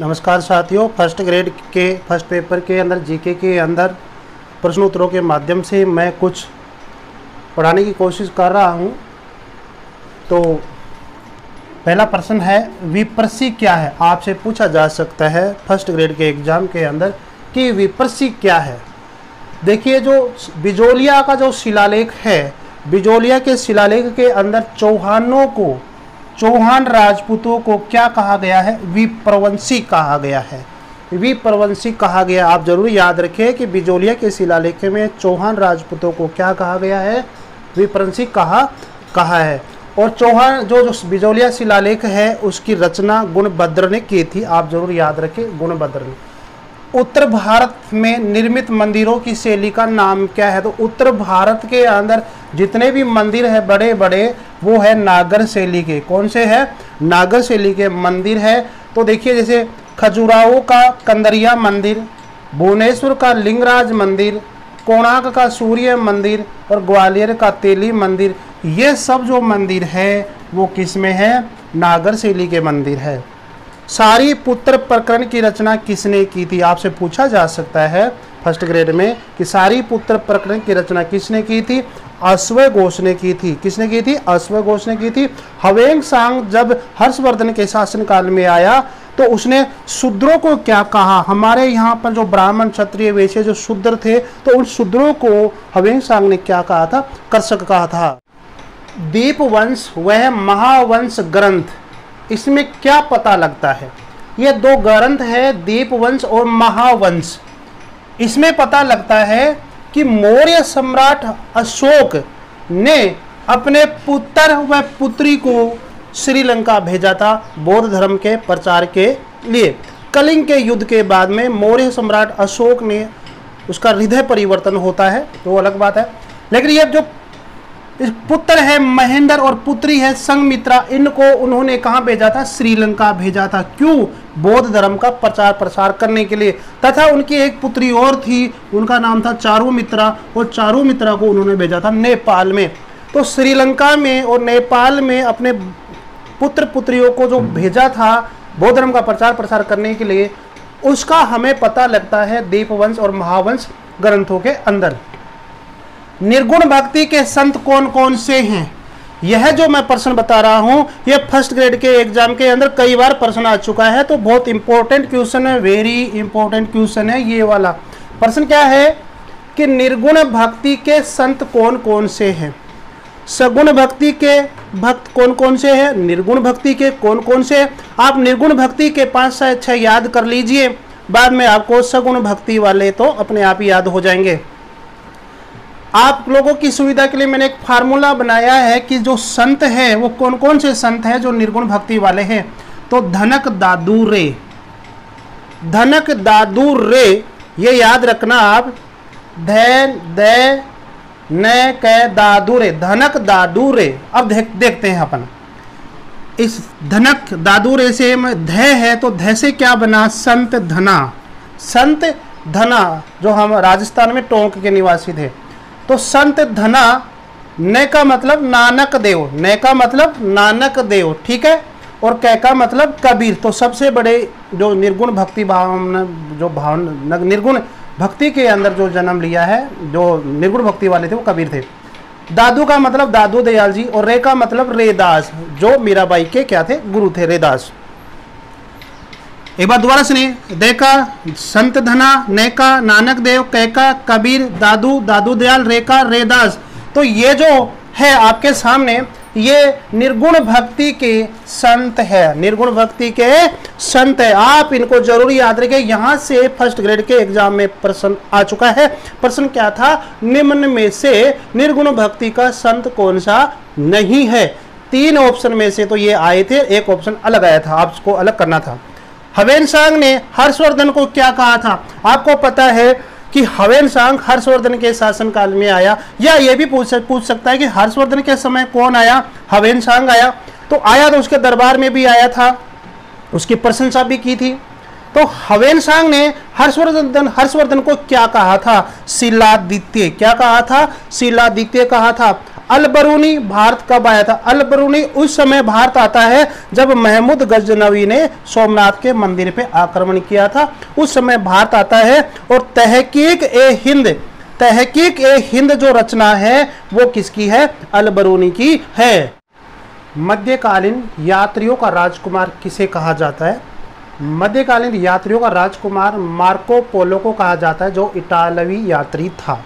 नमस्कार साथियों, first grade के फर्स्ट पेपर के अंदर जीके के अंदर प्रश्न उत्तरों के माध्यम से मैं कुछ पढ़ाने की कोशिश कर रहा हूं। तो पहला प्रश्न है, विप्रसी क्या है? आपसे पूछा जा सकता है फर्स्ट ग्रेड के एग्जाम के अंदर कि विप्रसी क्या है। देखिए, जो बिजोलिया का जो शिलालेख है, बिजोलिया के शिलालेख के अंदर चौहान राजपूतों को क्या कहा गया है? विप्रवंशी कहा गया है। विप्रवंशी कहा गया। आप जरूर याद रखें कि बिजोलिया के शिलालेख में चौहान राजपूतों को क्या कहा गया है? विप्रवंशी कहा है। और चौहान जो बिजोलिया शिलालेख है उसकी रचना गुणभद्र ने की थी। आप जरूर याद रखें, गुणभद्र ने। उत्तर भारत में निर्मित मंदिरों की शैली का नाम क्या है? तो उत्तर भारत के अंदर जितने भी मंदिर है बड़े बड़े, वो है नागर शैली के। कौन से है? नागर शैली के मंदिर है। तो देखिए, जैसे खजुराहो का कंदरिया मंदिर, भुवनेश्वर का लिंगराज मंदिर, कोणार्क का सूर्य मंदिर और ग्वालियर का तेली मंदिर, ये सब जो मंदिर है वो किस में है? नागर शैली के मंदिर है। सारी पुत्र प्रकरण की रचना किसने की थी? आपसे पूछा जा सकता है फर्स्ट ग्रेड में कि सारी पुत्र प्रकरण की रचना किसने की थी? अश्वघोष ने की थी। किसने की थी? अश्वघोष ने की थी। ह्वेन-सांग जब हर्षवर्धन के शासनकाल में आया तो उसने शूद्रों को क्या कहा? हमारे यहाँ पर जो ब्राह्मण क्षत्रिय वैश्य जो शूद्र थे, तो उन शूद्रों को ह्वेन-सांग ने क्या कहा था? कर्षक कहा था। दीपवंश वह महावंश ग्रंथ, इसमें क्या पता लगता है? ये दो ग्रंथ है, दीपवंश और महावंश। इसमें पता लगता है कि मौर्य सम्राट अशोक ने अपने पुत्र व पुत्री को श्रीलंका भेजा था बौद्ध धर्म के प्रचार के लिए। कलिंग के युद्ध के बाद में मौर्य सम्राट अशोक ने उसका हृदय परिवर्तन होता है, तो अलग बात है। लेकिन ये जो पुत्र है महेंद्र और पुत्री है संघमित्रा, इनको उन्होंने कहाँ भेजा था? श्रीलंका भेजा था। क्यों? बौद्ध धर्म का प्रचार प्रसार करने के लिए। तथा उनकी एक पुत्री और थी, उनका नाम था चारुमित्रा, और चारुमित्रा को उन्होंने भेजा था नेपाल में। तो श्रीलंका में और नेपाल में अपने पुत्र पुत्रियों को जो भेजा था बौद्ध धर्म का प्रचार प्रसार करने के लिए, उसका हमें पता लगता है दीपवंश और महावंश ग्रंथों के अंदर। निर्गुण भक्ति के संत कौन कौन से हैं? यह जो मैं प्रश्न बता रहा हूं, यह फर्स्ट ग्रेड के एग्जाम के अंदर कई बार प्रश्न आ चुका है, तो बहुत इंपॉर्टेंट क्वेश्चन है, वेरी इंपॉर्टेंट क्वेश्चन है ये वाला। प्रश्न क्या है कि निर्गुण भक्ति के संत कौन कौन से हैं? सगुण भक्ति के भक्त कौन कौन से हैं? निर्गुण भक्ति के कौन कौन से? आप निर्गुण भक्ति के 5 से 6 याद कर लीजिए, बाद में आपको सगुण भक्ति वाले तो अपने आप ही याद हो जाएंगे। आप लोगों की सुविधा के लिए मैंने एक फार्मूला बनाया है कि जो संत है वो कौन कौन से संत हैं जो निर्गुण भक्ति वाले हैं। तो धनक दादू रे, धनक दादू रे, ये याद रखना आप। दादू रे, धनक दादू रे। अब देखते हैं अपन इस धनक दादू रे से ध है, तो ध से क्या बना? संत धना। संत धना जो हम राजस्थान में टोंक के निवासी थे, तो संत धना। न का मतलब नानक देव, न का मतलब नानक देव, ठीक है। और कै का मतलब कबीर। तो सबसे बड़े जो निर्गुण भक्ति निर्गुण भक्ति के अंदर जो जन्म लिया है, जो निर्गुण भक्ति वाले थे, वो कबीर थे। दादू का मतलब दादू दयाल जी, और रे का मतलब रेदास, जो मीराबाई के क्या थे? गुरु थे, रेदास। एक बार दोबारा सुनिए। देखा संत धना, नेका नानक देव, कैका कबीर, दादू दादू दयाल, रेका रेदास। तो ये जो है आपके सामने, ये निर्गुण भक्ति के संत है, निर्गुण भक्ति के संत है। आप इनको जरूर याद रखें। यहाँ से फर्स्ट ग्रेड के एग्जाम में प्रश्न आ चुका है। प्रश्न क्या था? निम्न में से निर्गुण भक्ति का संत कौन सा नहीं है? 3 ऑप्शन में से तो ये आए थे, एक ऑप्शन अलग आया था, आपको अलग करना था। ह्वेन-सांग ने हर्षवर्धन को क्या कहा था? आपको पता है कि ह्वेन-सांग हर्षवर्धन के शासनकाल में आया, या ये भी पूछ सकता है कि हर्षवर्धन के समय कौन आया? ह्वेन-सांग आया। तो आया तो उसके दरबार में भी आया था, उसकी प्रशंसा भी की थी। तो ह्वेन-सांग ने हर्षवर्धन को क्या कहा था? शिलादित्य। क्या कहा था? शिलादित्य कहा था। अल बरूनी भारत कब आया था? अल बरूनी उस समय भारत आता है जब महमूद गजनवी ने सोमनाथ के मंदिर पे आक्रमण किया था, उस समय भारत आता है। और तहकीक ए हिंद जो रचना है वो किसकी है? अल बरूनी की है। मध्यकालीन यात्रियों का राजकुमार किसे कहा जाता है? मध्यकालीन यात्रियों का राजकुमार मार्को पोलो को कहा जाता है, जो इटालवी यात्री था।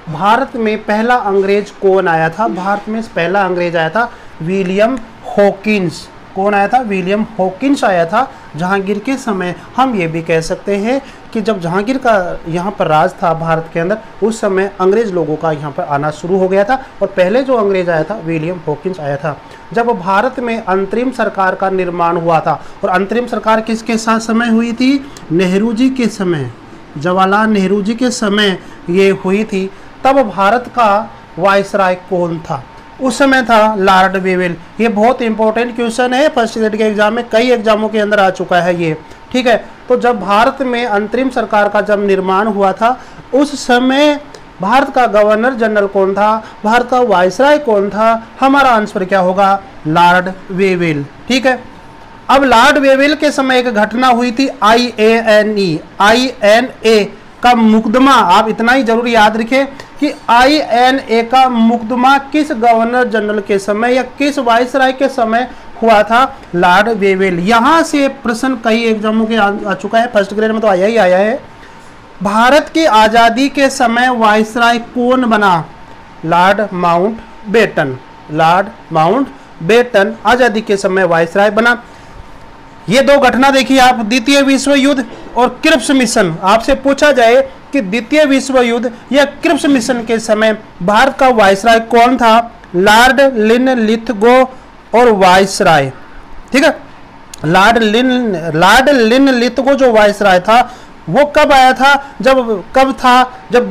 भारत में पहला अंग्रेज कौन आया था? भारत में पहला अंग्रेज आया था विलियम हॉकिंस। कौन आया था? विलियम हॉकिंस आया था जहांगीर के समय। हम ये भी कह सकते हैं कि जब जहांगीर का यहाँ पर राज था भारत के अंदर, उस समय अंग्रेज लोगों का यहाँ पर आना शुरू हो गया था, और पहले जो अंग्रेज आया था विलियम हॉकिंस आया था। जब भारत में अंतरिम सरकार का निर्माण हुआ था, और अंतरिम सरकार किसके साथ समय हुई थी? नेहरू जी के समय, जवाहरलाल नेहरू जी के समय ये हुई थी। तब भारत का वायसराय कौन था? उस समय था लॉर्ड वेवेल। ये बहुत इंपॉर्टेंट क्वेश्चन है, फर्स्ट ग्रेड के एग्जाम में, कई एग्जामों के अंदर आ चुका है ये, ठीक है। तो जब भारत में अंतरिम सरकार का जब निर्माण हुआ था, उस समय भारत का गवर्नर जनरल कौन था? भारत का वायसराय कौन था? हमारा आंसर क्या होगा? लॉर्ड वेवेल, ठीक है। अब लॉर्ड वेवेल के समय एक घटना हुई थी, INA का मुकदमा। आप इतना ही जरूर याद रखें कि INA का मुकदमा किस गवर्नर जनरल के समय या किस वायसराय के समय हुआ था? Lord Wavell. यहां से प्रश्न कई एग्जामों के आ चुका है, फर्स्ट ग्रेड में तो आया ही आया है। भारत की आजादी के समय वायसराय कौन बना? Lord Mountbatten. लॉर्ड माउंटबेटन आजादी के समय वायसराय बना। ये दो घटना देखिए आप, द्वितीय विश्व युद्ध और क्रिप्स मिशन। आपसे पूछा जाए कि द्वितीय विश्व युद्ध या क्रिप्स मिशन के समय भारत का वायसराय कौन था? लॉर्ड लिनलिथगो और वायसराय, ठीक है। लॉर्ड लिनलिथगो जो वायसराय था वो कब आया था? जब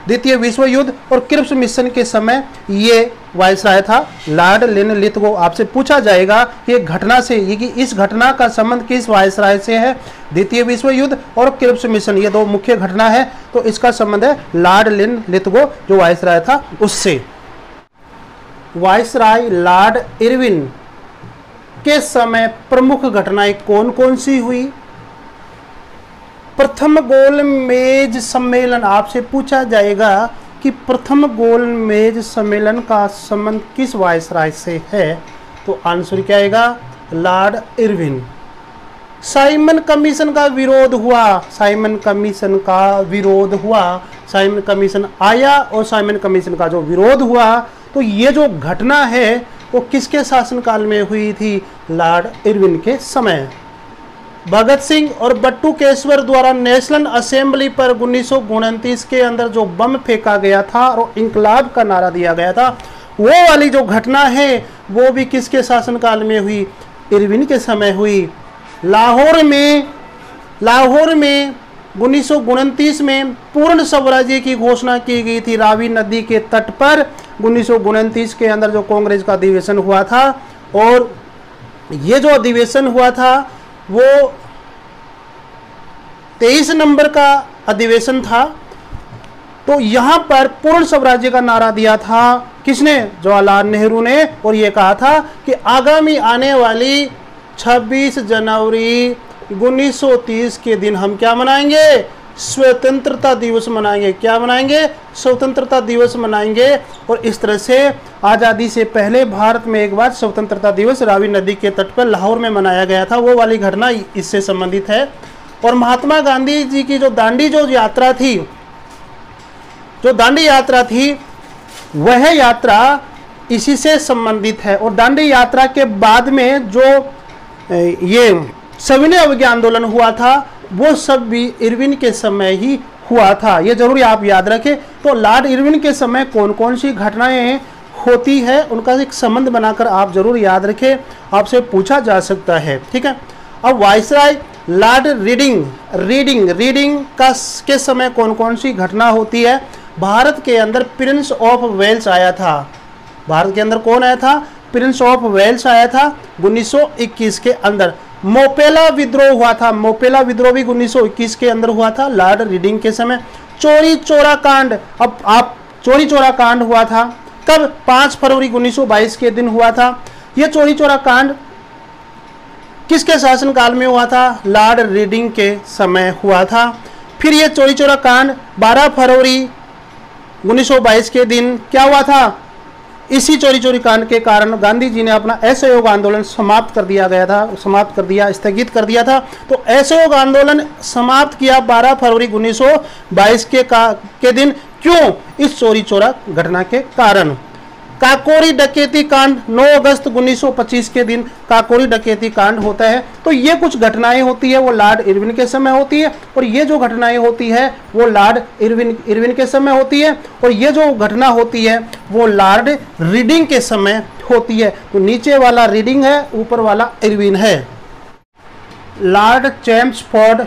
द्वितीय विश्व युद्ध और क्रिप्स मिशन के समय ये वायसराय था, लॉर्ड लिनलिथगो। आपसे पूछा जाएगा कि घटना से ये कि इस घटना का संबंध किस वायसराय से है? द्वितीय विश्व युद्ध और क्रिप्स मिशन, ये दो मुख्य घटना है, तो इसका संबंध है लॉर्ड लिनलिथगो जो वायसराय था उससे। वायसराय लॉर्ड इरविन के समय प्रमुख घटनाएं कौन कौन सी हुई? प्रथम गोलमेज सम्मेलन। आपसे पूछा जाएगा कि प्रथम गोलमेज सम्मेलन का संबंध किस वायसराय से है? तो आंसर क्या आएगा? Lord Irwin. साइमन कमीशन का विरोध हुआ। साइमन कमीशन आया और साइमन कमीशन का जो विरोध हुआ, तो ये जो घटना है वो किसके शासनकाल में हुई थी? लॉर्ड इरविन के समय। भगत सिंह और बट्टू केशवर द्वारा नेशनल असेंबली पर 1929 के अंदर जो बम फेंका गया था और इंकलाब का नारा दिया गया था, वो वाली जो घटना है वो भी किसके शासनकाल में हुई? इरविन के समय हुई। लाहौर में 1929 में पूर्ण स्वराज्य की घोषणा की गई थी रावी नदी के तट पर। 1929 के अंदर जो कांग्रेस का अधिवेशन हुआ था, और ये जो अधिवेशन हुआ था वो 23 नंबर का अधिवेशन था। तो यहाँ पर पूर्ण स्वराज्य का नारा दिया था किसने? जवाहरलाल नेहरू ने। और ये कहा था कि आगामी आने वाली 26 जनवरी 1930 के दिन हम क्या मनाएंगे? स्वतंत्रता दिवस मनाएंगे। क्या मनाएंगे? स्वतंत्रता दिवस मनाएंगे। और इस तरह से आज़ादी से पहले भारत में एक बार स्वतंत्रता दिवस रावी नदी के तट पर लाहौर में मनाया गया था। वो वाली घटना इससे संबंधित है। और महात्मा गांधी जी की जो दांडी यात्रा थी, वह यात्रा इसी से संबंधित है। और दांडी यात्रा के बाद में जो ये सविनय अवज्ञा आंदोलन हुआ था, वो सब भी इरविन के समय ही हुआ था। ये जरूर आप याद रखें। तो लॉर्ड इरविन के समय कौन कौन सी घटनाएं होती है, उनका एक संबंध बनाकर आप जरूर याद रखें, आपसे पूछा जा सकता है, ठीक है। अब वायसराय लॉर्ड रीडिंग के समय कौन कौन सी घटना होती है? भारत के अंदर प्रिंस ऑफ वेल्स आया था। भारत के अंदर कौन आया था? प्रिंस ऑफ वेल्स आया था 1921 के अंदर। मोपेला विद्रोह हुआ था। मोपेला विद्रोह भी 1921 के अंदर हुआ था लॉर्ड रीडिंग के समय। चोरी चोरा कांड। अब आप चौरी चौरा कांड हुआ था। कब? 5 फरवरी 1922 के दिन हुआ था। यह चौरी चौरा कांड किसके शासनकाल में हुआ था? लॉर्ड रीडिंग के समय हुआ था। फिर यह चौरी चौरा कांड 12 फरवरी 1922 के दिन क्या हुआ था? इसी चौरी चौरी कांड के कारण गांधी जी ने अपना असहयोग आंदोलन समाप्त कर दिया, स्थगित कर दिया था। तो असहयोग आंदोलन समाप्त किया 12 फरवरी 1922 के दिन। क्यों? इस चौरी चौरा घटना के कारण। काकोरी डकैती कांड 9 अगस्त 1925 के दिन काकोरी डकैती कांड होता है। तो ये कुछ घटनाएं होती है वो लॉर्ड इरविन के समय होती है, और ये जो घटनाएं होती है वो लॉर्ड इरविन के समय होती है, और ये जो घटना होती है वो लॉर्ड रीडिंग के समय होती है। तो नीचे वाला रीडिंग है, ऊपर वाला इरविन है। लॉर्ड चैम्सफोर्ड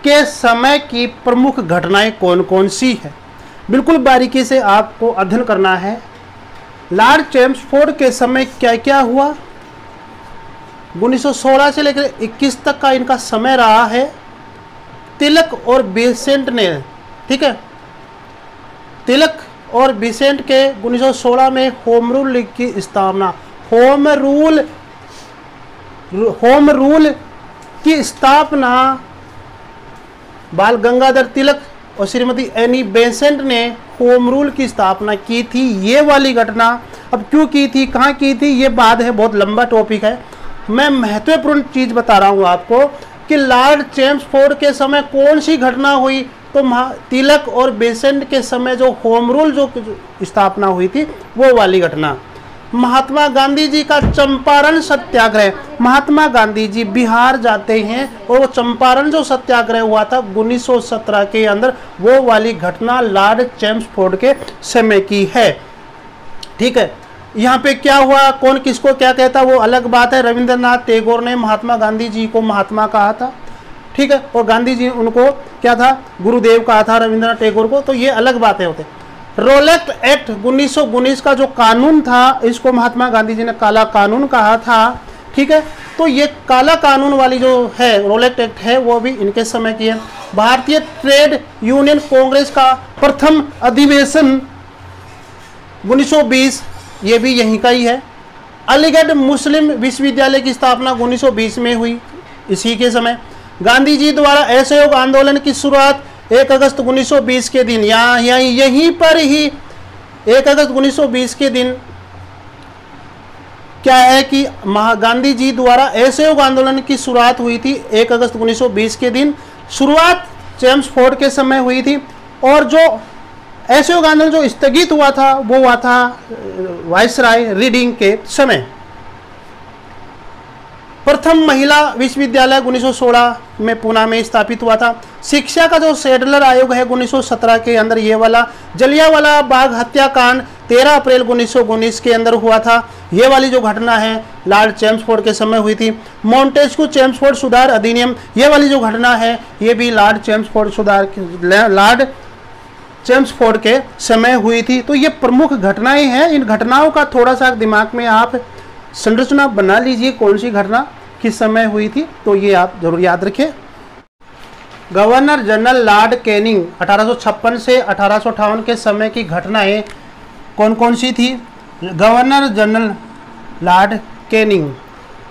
के समय की प्रमुख घटनाएं कौन कौन सी है? बिल्कुल बारीकी से आपको अध्ययन करना है। लॉर्ड चैम्सफोर्ड के समय क्या क्या हुआ? 1916 से लेकर 21 तक का इनका समय रहा है। तिलक और बेसेंट ने, ठीक है, तिलक और बेसेंट के 1916 में होम रूल लीग की स्थापना, होम रूल की स्थापना बाल गंगाधर तिलक और श्रीमती एनी बेसेंट ने होम रूल की स्थापना की थी। ये वाली घटना अब क्यों की थी, कहाँ की थी, ये बात है, बहुत लंबा टॉपिक है। मैं महत्वपूर्ण चीज बता रहा हूँ आपको कि लॉर्ड चैम्सफोर्ड के समय कौन सी घटना हुई। तो तिलक और बेसेंट के समय जो होम रूल जो स्थापना हुई थी वो वाली घटना। महात्मा गांधी जी का चंपारण सत्याग्रह, महात्मा गांधी जी बिहार जाते हैं और वो चंपारण जो सत्याग्रह हुआ था 1917 के अंदर, वो वाली घटना लॉर्ड चैम्सफोर्ड के समय की है। ठीक है, यहाँ पे क्या हुआ, कौन किसको क्या कहता वो अलग बात है। रविंद्रनाथ टैगोर ने महात्मा गांधी जी को महात्मा कहा था, ठीक है, और गांधी जी उनको क्या था, गुरुदेव कहा था रविंद्रनाथ टैगोर को, तो ये अलग बातें होते। रोलेट एक्ट 1919 का जो कानून था, इसको महात्मा गांधी जी ने काला कानून कहा था, ठीक है। तो ये काला कानून वाली जो है रोलेट एक्ट है वो भी इनके समय की है। भारतीय ट्रेड यूनियन कांग्रेस का प्रथम अधिवेशन 1920, ये भी यहीं का ही है। अलीगढ़ मुस्लिम विश्वविद्यालय की स्थापना 1920 में हुई, इसी के समय। गांधी जी द्वारा असहयोग आंदोलन की शुरुआत 1 अगस्त 1920 के दिन, यहीं पर ही 1 अगस्त 1920 के दिन क्या है कि गांधी जी द्वारा असहयोग आंदोलन की शुरुआत हुई थी 1 अगस्त 1920 के दिन। शुरुआत चैम्सफोर्ड के समय हुई थी, और जो असहयोग आंदोलन जो स्थगित हुआ था वो हुआ था वायसराय रीडिंग के समय। प्रथम महिला विश्वविद्यालय 1916 में पुणे में स्थापित हुआ था। शिक्षा का जो सेडलर आयोग है 1917 के अंदर, ये वाला। जलियांवाला बाग हत्याकांड 13 अप्रैल 1919 के अंदर हुआ था, ये वाली जो घटना है लॉर्ड चैम्सफोर्ड के समय हुई थी। मॉन्टेस्क्यू चैम्सफोर्ड सुधार अधिनियम, ये वाली जो घटना है ये भी लॉर्ड चैम्सफोर्ड के समय हुई थी। तो ये प्रमुख घटनाएं हैं। इन घटनाओं का थोड़ा सा दिमाग में आप संरचना बना लीजिए, कौन सी घटना किस समय हुई थी, तो ये आप जरूर याद रखें। गवर्नर जनरल लॉर्ड कैनिंग 1856 से 1858 के समय की घटनाएं कौन कौन सी थी? गवर्नर जनरल लॉर्ड कैनिंग,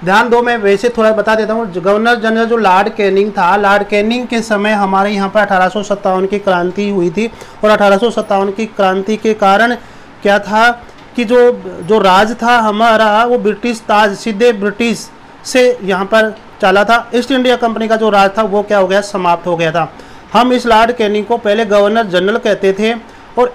ध्यान दो, मैं वैसे थोड़ा बता देता हूँ। गवर्नर जनरल जो लॉर्ड कैनिंग था, लॉर्ड कैनिंग के समय हमारे यहाँ पर 1857 की क्रांति हुई थी, और 1857 की क्रांति के कारण क्या था कि जो राज था हमारा वो ब्रिटिश ताज सीधे ब्रिटिश से यहाँ पर चला था। ईस्ट इंडिया कंपनी का जो राज था वो क्या हो गया, समाप्त हो गया था। हम इस लॉर्ड कैनिंग को पहले गवर्नर जनरल कहते थे, और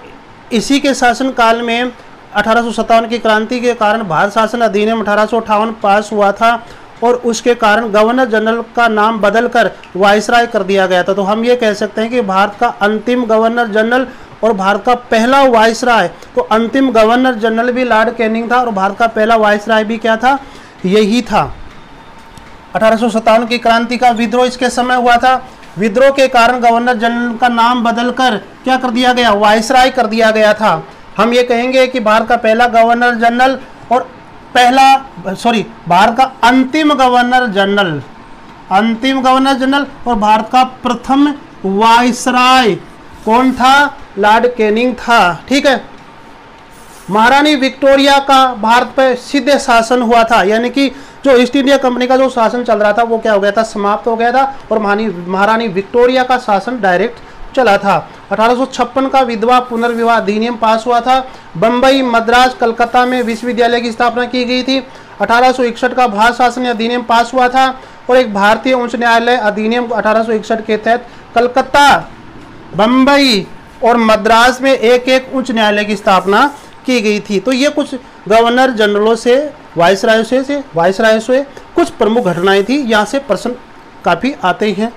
इसी के शासनकाल में 1857 की क्रांति के कारण भारत शासन अधिनियम 1858 पास हुआ था, और उसके कारण गवर्नर जनरल का नाम बदलकर वायसराय कर दिया गया था। तो हम ये कह सकते हैं कि भारत का अंतिम गवर्नर जनरल और भारत का पहला वायसराय, तो अंतिम गवर्नर जनरल भी लॉर्ड कैनिंग था, और भारत का पहला वायसराय भी क्या था, यही था। 1857 की क्रांति का विद्रोह इसके समय हुआ था। विद्रोह के कारण गवर्नर जनरल का नाम बदलकर क्या कर दिया गया, वायसराय कर दिया गया था। हम ये कहेंगे कि भारत का पहला गवर्नर जनरल और भारत का अंतिम गवर्नर जनरल और भारत का प्रथम वायसराय कौन था, लॉर्ड कैनिंग था। ठीक है। महारानी विक्टोरिया का भारत पर सीधे शासन हुआ था, यानी कि जो ईस्ट इंडिया कंपनी का जो शासन चल रहा था वो क्या हो गया था, समाप्त हो गया था, और महारानी विक्टोरिया का शासन डायरेक्ट चला था। 1856 का विधवा पुनर्विवाह अधिनियम पास हुआ था। बम्बई, मद्रास, कलकत्ता में विश्वविद्यालय की स्थापना की गई थी। 1861 का भारत शासन अधिनियम पास हुआ था, और एक भारतीय उच्च न्यायालय अधिनियम 1861 के तहत कलकत्ता, बम्बई और मद्रास में एक एक उच्च न्यायालय की स्थापना की गई थी। तो ये कुछ गवर्नर जनरलों से, वाइसराय से कुछ प्रमुख घटनाएं थी। यहाँ से प्रश्न काफ़ी आते हैं।